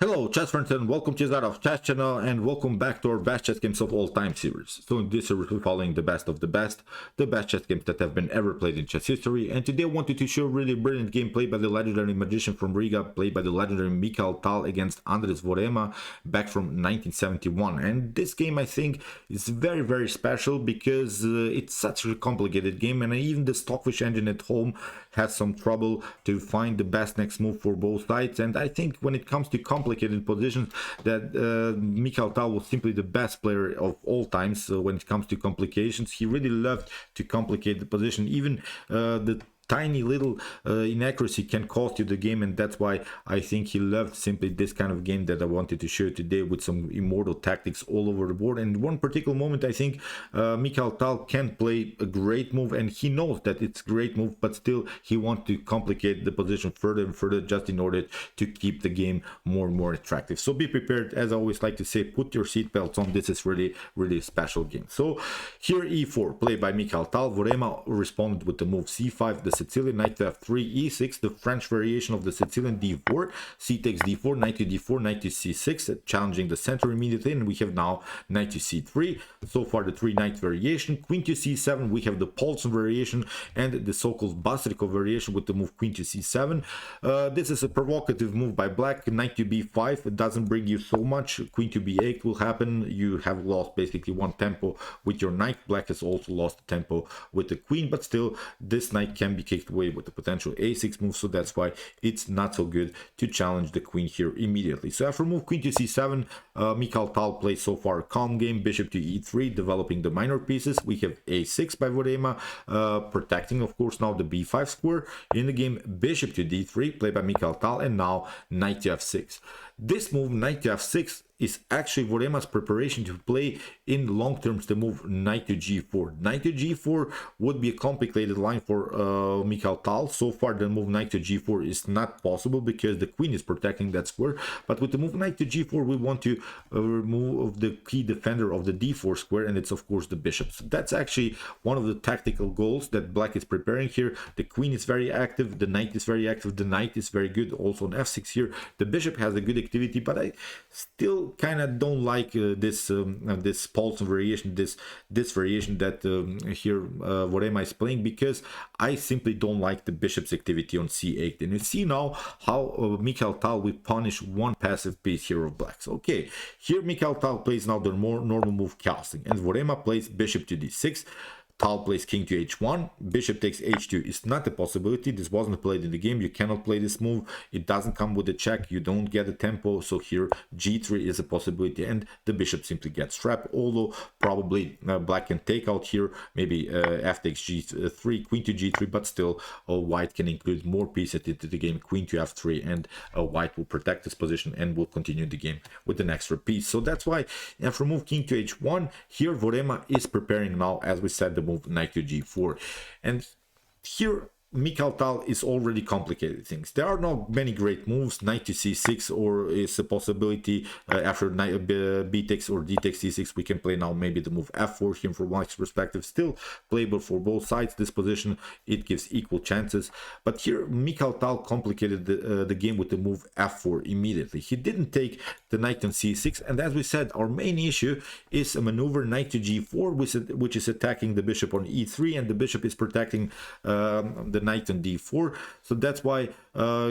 Hello chess friends and welcome to that of Chess channel and welcome back to our best chess games of all time series. So in this series we're following the best of the best chess games that have been ever played in chess history, and today I wanted to show a really brilliant game played by the legendary magician from Riga, played by the legendary Mikhail Tal against Andres Vorema back from 1971. And this game I think is very special because it's such a complicated game, and even the Stockfish engine at home has some trouble to find the best next move for both sides. And I think when it comes to complicated positions, that Mikhail Tal was simply the best player of all time. So when it comes to complications, he really loved to complicate the position. Even the tiny little inaccuracy can cost you the game, and that's why I think he loved simply this kind of game that I wanted to show today with some immortal tactics all over the board. And one particular moment I think Mikhail Tal can play a great move, and he knows that it's a great move, but still he wants to complicate the position further and further just in order to keep the game more and more attractive. So be prepared, as I always like to say, put your seatbelts on. This is really a special game. So here e4 played by Mikhail Tal. Vorema responded with the move c5, the Sicilian, knight to f3, e6, the French variation of the Sicilian, d4, c takes d4, knight to d4, knight to c6, challenging the center immediately, and we have now knight to c3. So far the three knight variation. Queen to c7, we have the Paulson variation and the so-called Bastrikov variation with the move queen to c7. This is a provocative move by black. Knight to b5, it doesn't bring you so much. Queen to b8 will happen. You have lost basically one tempo with your knight. Black has also lost tempo with the queen, but still this knight can be kicked away with the potential a6 move, so that's why it's not so good to challenge the queen here immediately. So after move queen to c7, Mikhail Tal plays so far a calm game. Bishop to e3, developing the minor pieces. We have a6 by Vorema, protecting of course now the b5 square. In the game, bishop to d3 played by Mikhail Tal, and now knight to f6. This move, knight to f6, is actually Vorema's preparation to play in long terms the move knight to g4. Knight to g4 would be a complicated line for Mikhail Tal. So far the move knight to g4 is not possible because the queen is protecting that square, but with the move knight to g4 we want to remove the key defender of the d4 square, and it's of course the bishop. So that's actually one of the tactical goals that black is preparing here. The queen is very active, the knight is very active, the knight is very good also on f6 here. The bishop has a good activity, but I still kind of don't like this Paulson variation, this variation that here Vorema is playing, because I simply don't like the bishop's activity on c8. And you see now how Mikhail Tal will punish one passive piece here of black's. Okay, here Mikhail Tal plays now the more normal move castling, and Vorema plays bishop to d6. Tal plays king to h1, bishop takes h2 is not a possibility. This wasn't played in the game. You cannot play this move. It doesn't come with a check. You don't get a tempo. So here g3 is a possibility, and the bishop simply gets trapped. Although probably black can take out here, maybe f takes g3, queen to g3, but still white can include more pieces into the game, queen to f3, and white will protect this position and will continue the game with an extra piece. So that's why after move king to h1, here Vorema is preparing now, as we said, the move knight to g4. And here Mikhail Tal is already complicated things. There are not many great moves. Knight to c6 or is a possibility. After knight b takes or d takes c6, we can play now maybe the move f4 here from black's perspective. Still playable for both sides. This position, it gives equal chances. But here Mikhail Tal complicated the game with the move f4 immediately. He didn't take the knight on c6, and as we said, our main issue is a maneuver knight to g4, which is attacking the bishop on e3, and the bishop is protecting the knight on d4. So that's why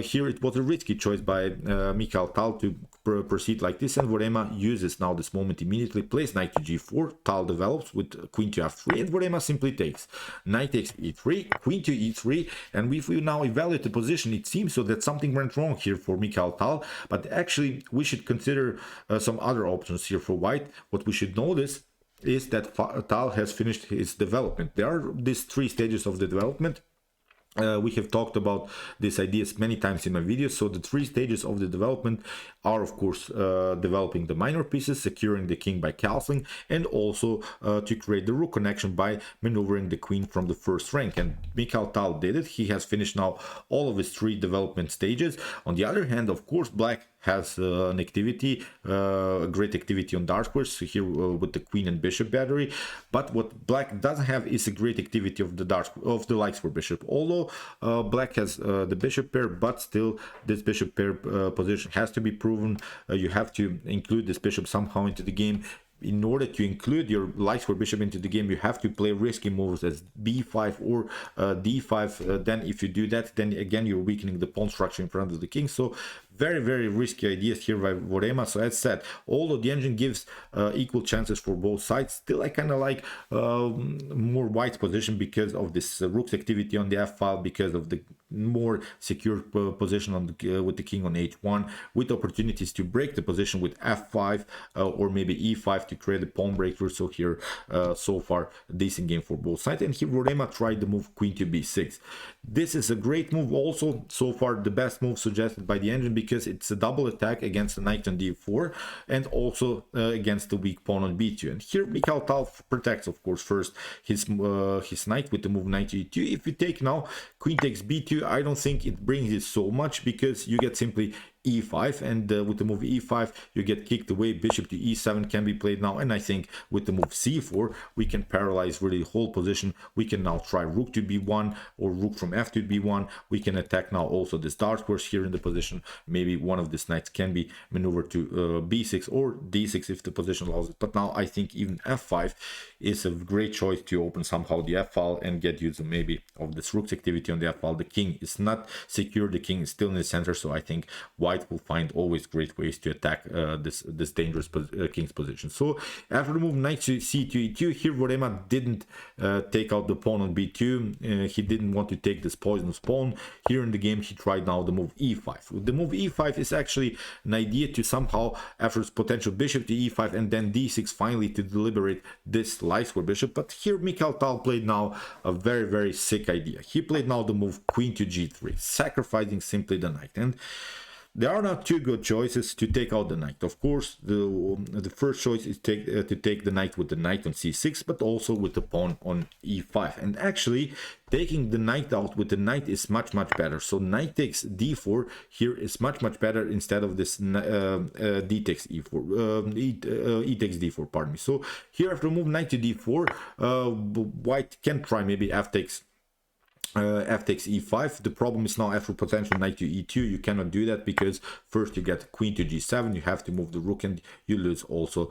here it was a risky choice by Mikhail Tal to proceed like this, and Vorema uses now this moment immediately, plays knight to g4. Tal develops with queen to f3, and Vorema simply takes. Knight takes e3, queen to e3, and if we now evaluate the position, it seems so that something went wrong here for Mikhail Tal, but actually we should consider some other options here for white. What we should notice is that Tal has finished his development. There are these three stages of the development. We have talked about these ideas many times in my videos. So the three stages of the development are of course developing the minor pieces, securing the king by castling, and also to create the rook connection by maneuvering the queen from the first rank. And Mikhail Tal did it. He has finished now all of his three development stages. On the other hand, of course, black has an activity, great activity on dark squares here with the queen and bishop battery. But what black doesn't have is a great activity of the light square bishop. Although black has the bishop pair, but still this bishop pair position has to be proven. You have to include this bishop somehow into the game. In order to include your light square bishop into the game, you have to play risky moves as b5 or d5. Then if you do that, then again you're weakening the pawn structure in front of the king. So very risky ideas here by Vorema. So as said, although the engine gives equal chances for both sides, still I kind of like more white's position because of this rook's activity on the f file, because of the more secure position on the, with the king on h1, with opportunities to break the position with f5 or maybe e5 to create a pawn breakthrough. So here so far decent game for both sides. And here Vorema tried the move queen to b6. This is a great move, also so far the best move suggested by the engine, because it's a double attack against the knight on d4 and also against the weak pawn on b2. And here Mikhail Tal protects, of course, first his knight with the move knight to e2. If you take now queen takes b2, I don't think it brings it so much, because you get simply e5, and with the move e5 you get kicked away. Bishop to e7 can be played now, and I think with the move c4 we can paralyze really the whole position. We can now try rook to b1 or rook from f to b1. We can attack now also this dark squares here in the position. Maybe one of these knights can be maneuvered to b6 or d6 if the position allows it. But now I think even f5 is a great choice to open somehow the f file and get use of maybe of this rook's activity on the f file. The king is not secure, the king is still in the center, so I think white will find always great ways to attack this dangerous king's position. So after the move knight to c to e2, here Vorema didn't take out the pawn on b2. He didn't want to take this poisonous pawn. Here in the game he tried now the move e5. The move e5 is actually an idea to somehow, after potential bishop to e5 and then d6, finally to deliberate this light square bishop. But here Mikhail Tal played now a very sick idea. He played now the move queen to g3, sacrificing simply the knight. And there are not two good choices to take out the knight. Of course, the first choice is to take the knight with the knight on c6, but also with the pawn on e5. And actually, taking the knight out with the knight is much better. So knight takes d4 here is much better instead of this d takes e4, e takes d4. Pardon me. So here after move knight to d4, white can try maybe f takes e5. The problem is now after potential knight to e2 you cannot do that, because first you get queen to g7, you have to move the rook and you lose also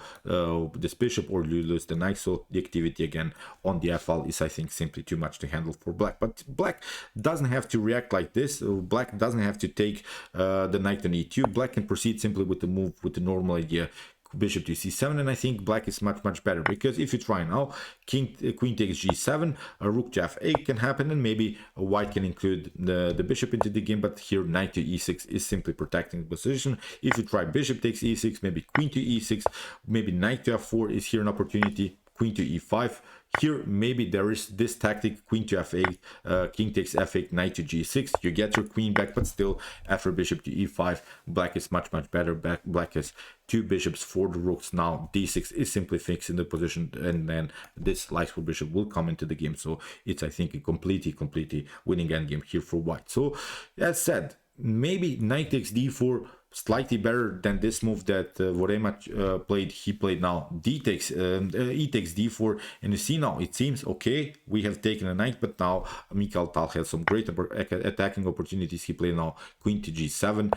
this bishop, or you lose the knight. So the activity again on the f file is, I think, simply too much to handle for black. But black doesn't have to react like this. Black doesn't have to take the knight on e2. Black can proceed simply with the move with the normal idea bishop to c7, and I think black is much better, because if you try now queen takes g7, a rook to f8 can happen, and maybe white can include the bishop into the game. But here knight to e6 is simply protecting the position. If you try bishop takes e6, maybe queen to e6, maybe knight to f4 is here an opportunity, queen to e5. Here maybe there is this tactic, queen to f8, king takes f8, knight to g6. You get your queen back, but still after bishop to e5 black is much better. Black has two bishops for the rooks. Now d6 is simply fixing the position, and then this light square bishop will come into the game. So it's, I think, a completely winning endgame here for white. So as said, maybe knight takes d4 slightly better than this move that Vorema played. He played now e takes d4, and you see now it seems okay, we have taken a knight, but now Mikhail Tal has some great attacking opportunities. He played now queen to g7,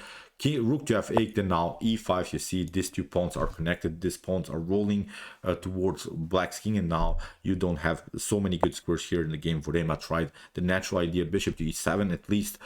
rook to f8, then now e5. You see these two pawns are connected, these pawns are rolling towards black's king, and now you don't have so many good squares here in the game. Vorema tried the natural idea, bishop to e7, at least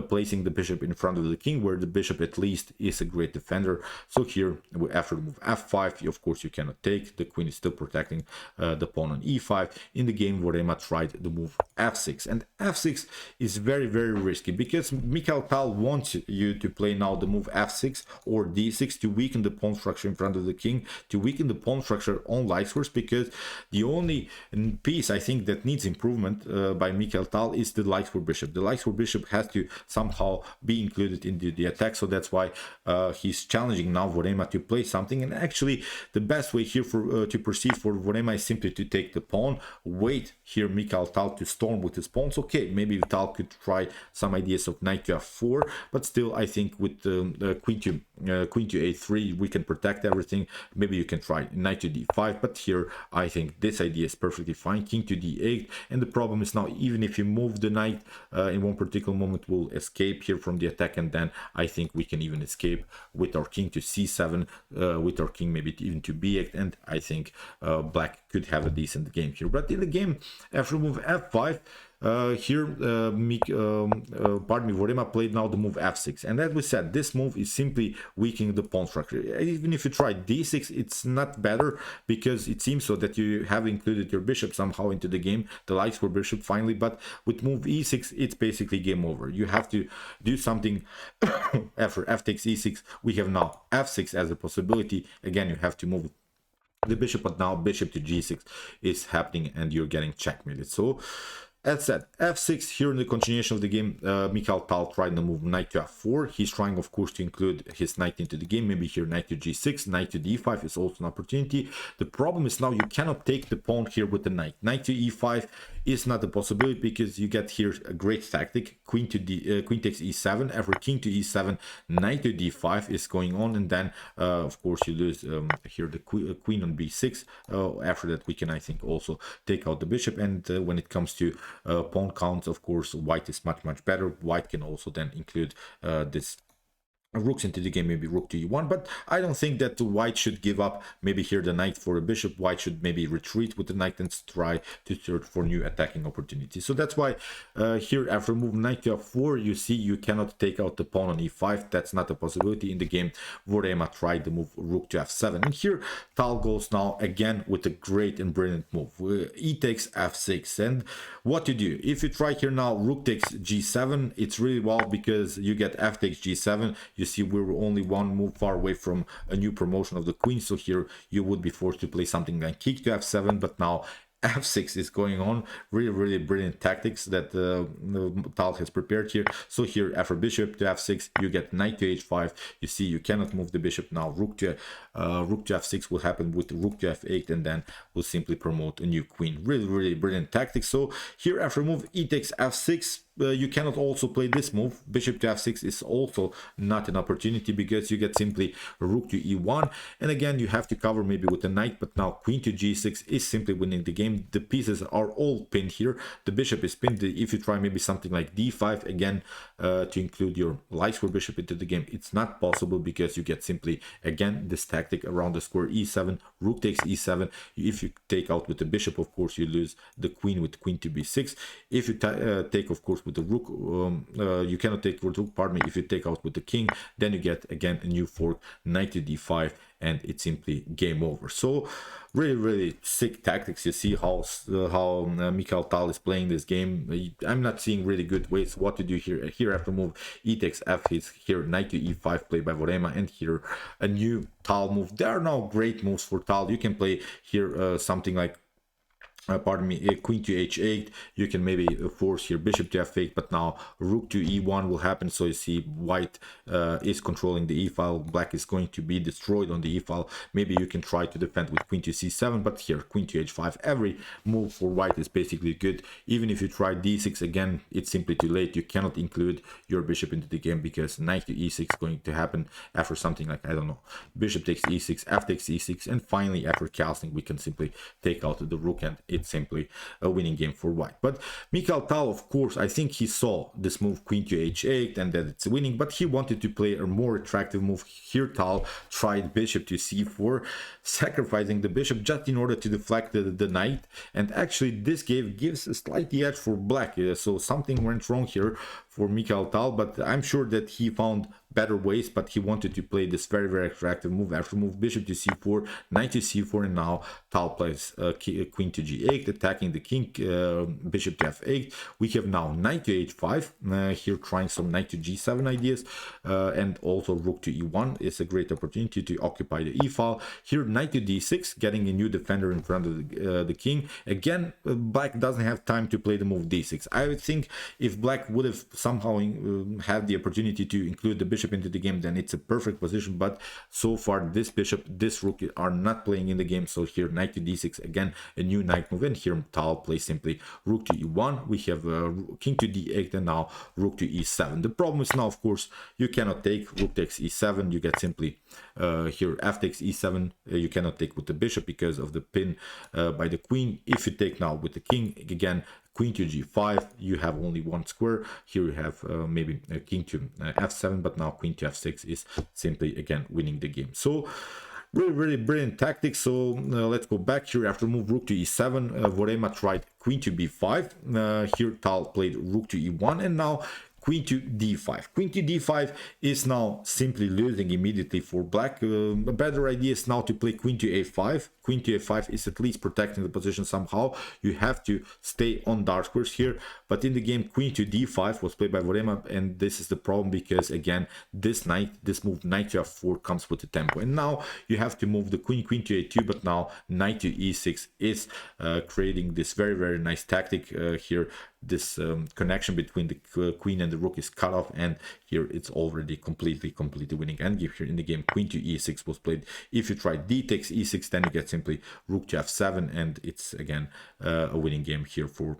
placing the bishop in front of the king, where the bishop at least is a great defender. So here after the move f5, of course you cannot take, the queen is still protecting the pawn on e5. In the game Vorema tried the move f6, and f6 is very risky, because Mikhail Tal wants you to play now the move f6 or d6 to weaken the pawn structure in front of the king, to weaken the pawn structure on light squares, because the only piece I think that needs improvement by Mikhail Tal is the light square bishop. The light square bishop has to somehow be included in the attack, so that's why he's challenging now Vorema to play something. And actually the best way here for to proceed for Vorema is simply to take the pawn, wait here Mikhail Tal to storm with his pawns. Okay, maybe Tal could try some ideas of knight to f4, but still I think with queen to a3, we can protect everything. Maybe you can try knight to d5, but here I think this idea is perfectly fine. King to d8, and the problem is now even if you move the knight in one particular moment, will escape here from the attack, and then I think we can even escape with our king to c7, with our king maybe even to b8, and I think black could have a decent game here. But in the game after move f5, here Vorema played now the move f6, and as we said, this move is simply weakening the pawn structure. Even if you try d6, it's not better, because it seems so that you have included your bishop somehow into the game, the likes for bishop finally, but with move e6 it's basically game over. You have to do something. After f takes e6, we have now f6 as a possibility. Again, you have to move the bishop, but now bishop to g6 is happening and you're getting checkmated. So as said, f6 here in the continuation of the game, Mikhail Tal tried to move knight to f4. He's trying, of course, to include his knight into the game. Maybe here knight to g6, knight to d5 is also an opportunity. The problem is now you cannot take the pawn here with the knight. Knight to e5 is not a possibility, because you get here a great tactic. Queen takes e7. After king to e7, knight to d5 is going on, and then of course you lose here the queen on b6. After that we can, I think, also take out the bishop, and when it comes to pawn counts, of course white is much better. White can also then include this rooks into the game, maybe rook to e1, but I don't think that the white should give up maybe here the knight for a bishop. White should maybe retreat with the knight and try to search for new attacking opportunities. So that's why here after move knight to f4, you see you cannot take out the pawn on e5. That's not a possibility in the game. Vorema tried the move rook to f7, and here Tal goes now again with a great and brilliant move. E takes f6, and what to do if you try here now rook takes g7, it's really well, because you get f takes g7. You see we were only one move far away from a new promotion of the queen, so here you would be forced to play something like king to f7, but now f6 is going on. Really brilliant tactics that Tal has prepared here. So here after bishop to f6, you get knight to h5. You see you cannot move the bishop. Now rook to f6 will happen with rook to f8, and then we'll simply promote a new queen. Really brilliant tactics. So here after move e takes f6, you cannot also play this move. Bishop to f6 is also not an opportunity, because you get simply rook to e1, and again you have to cover maybe with a knight, but now queen to g6 is simply winning the game. The pieces are all pinned here. The bishop is pinned. If you try maybe something like d5 again to include your likes for bishop into the game, it's not possible, because you get simply again this tactic around the square e7, rook takes e7. If you take out with the bishop, of course you lose the queen with queen to b6. If you take, of course, with the rook, you cannot take with rook, pardon me. If you take out with the king, then you get again a new fork, knight to d5, and it's simply game over. So really sick tactics. You see how Mikhail Tal is playing this game. I'm not seeing really good ways what to do here. Here after move e takes f is here knight to e5 played by Vorema, and here a new Tal move. There are now great moves for Tal. You can play here something like pardon me, queen to h8. You can maybe force here bishop to f8, but now rook to e1 will happen. So you see white is controlling the e-file. Black is going to be destroyed on the e-file. Maybe you can try to defend with queen to c7, but here queen to h5. Every move for white is basically good. Even if you try d6 again, it's simply too late. You cannot include your bishop into the game, because knight to e6 is going to happen after something like, I don't know, bishop takes e6, f takes e6, and finally after castling we can simply take out the rook, and it's simply a winning game for white. But Mikhail Tal, of course, I think he saw this move queen to h8 and that it's winning, but he wanted to play a more attractive move. Here Tal tried bishop to c4, sacrificing the bishop just in order to deflect the knight, and actually this gives a slight edge for black. So something went wrong here for Mikhail Tal, but I'm sure that he found better ways, but he wanted to play this very attractive move. After move bishop to c4, knight to c4, and now Tal plays queen to g8, attacking the king, bishop to f8. We have now knight to h5, here trying some knight to g7 ideas, and also rook to e1 is a great opportunity to occupy the e-file. Here knight to d6, getting a new defender in front of the king. Again, black doesn't have time to play the move d6. I would think if black would have somehow have the opportunity to include the bishop into the game, then it's a perfect position. But so far this bishop, this rook are not playing in the game. So here knight to d6, again a new knight move, and here Tal plays simply rook to e1. We have king to d8, and now rook to e7. The problem is now, of course, you cannot take rook takes e7. You get simply here f takes e7. You cannot take with the bishop because of the pin by the queen. If you take now with the king, again queen to g5, you have only one square. Here you have maybe a king to f7, but now queen to f6 is simply again winning the game. So really brilliant tactics. So let's go back here. After move rook to e7, Vorema tried queen to b5. Here Tal played rook to e1, and now queen to d5. Queen to d5 is now simply losing immediately for black. A better idea is now to play queen to a5. Queen to a5 is at least protecting the position somehow. You have to stay on dark squares here. But in the game, queen to d5 was played by Vorema, and this is the problem because again, this move knight to f4 comes with the tempo. And now you have to move the queen to a2, but now knight to e6 is creating this very nice tactic here. This connection between the queen and the rook is cut off, and here it's already completely winning endgame. Here in the game, queen to e6 was played. If you try d takes e6, then you get simply rook to f7, and it's again a winning game here for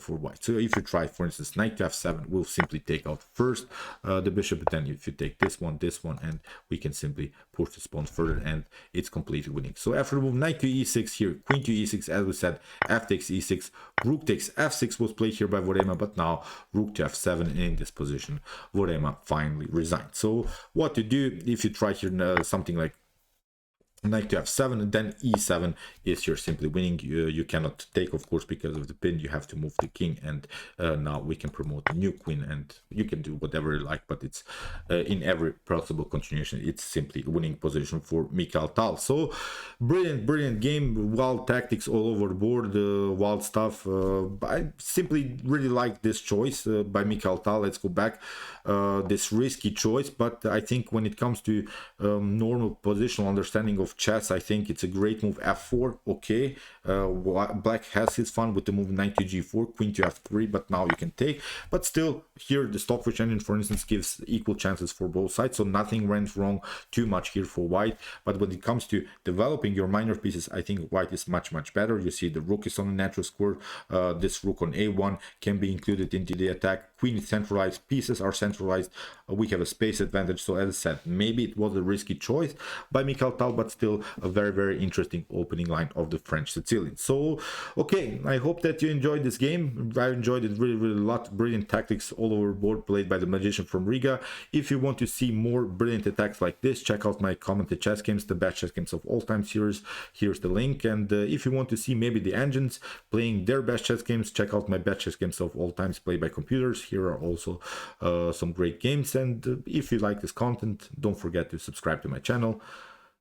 white. So if you try, for instance, knight to f7, we'll simply take out first the bishop, but then if you take this one, and we can simply push this pawn further, and it's completely winning. So after the move knight to e6, here queen to e6, as we said, f takes e6, rook takes f6 was played here by Vorema, but now rook to f7. In this position, Vorema finally resigned. So what to do if you try here something like knight to f7, and then e7 is you're simply winning. You cannot take, of course, because of the pin. You have to move the king, and now we can promote a new queen, and you can do whatever you like, but it's in every possible continuation, it's simply a winning position for Mikhail Tal. So brilliant game, wild tactics all over the board, wild stuff. I simply really like this choice by Mikhail Tal. Let's go back, this risky choice, but I think when it comes to normal positional understanding of chess, I think it's a great move. f4, okay, black has his fun with the move knight to g4, queen to f3, but now you can take. But still, here the Stockfish engine, for instance, gives equal chances for both sides, so nothing went wrong too much here for white. But when it comes to developing your minor pieces, I think white is much better. You see the rook is on a natural square. This rook on a1 can be included into the attack. Queen is centralized, pieces are centralized. We have a space advantage. So as I said, maybe it was a risky choice by Mikhail Tal, but still a very interesting opening line of the French Sicilian. So okay, I hope that you enjoyed this game. I enjoyed it really a lot. Brilliant tactics all over board played by the magician from Riga. If you want to see more brilliant attacks like this, check out my commented chess games, the best chess games of all time series. Here's the link. And if you want to see maybe the engines playing their best chess games, check out my best chess games of all times played by computers. Here are also some great games. And if you like this content, don't forget to subscribe to my channel.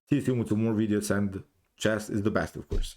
See you soon with some more videos, and chess is the best, of course.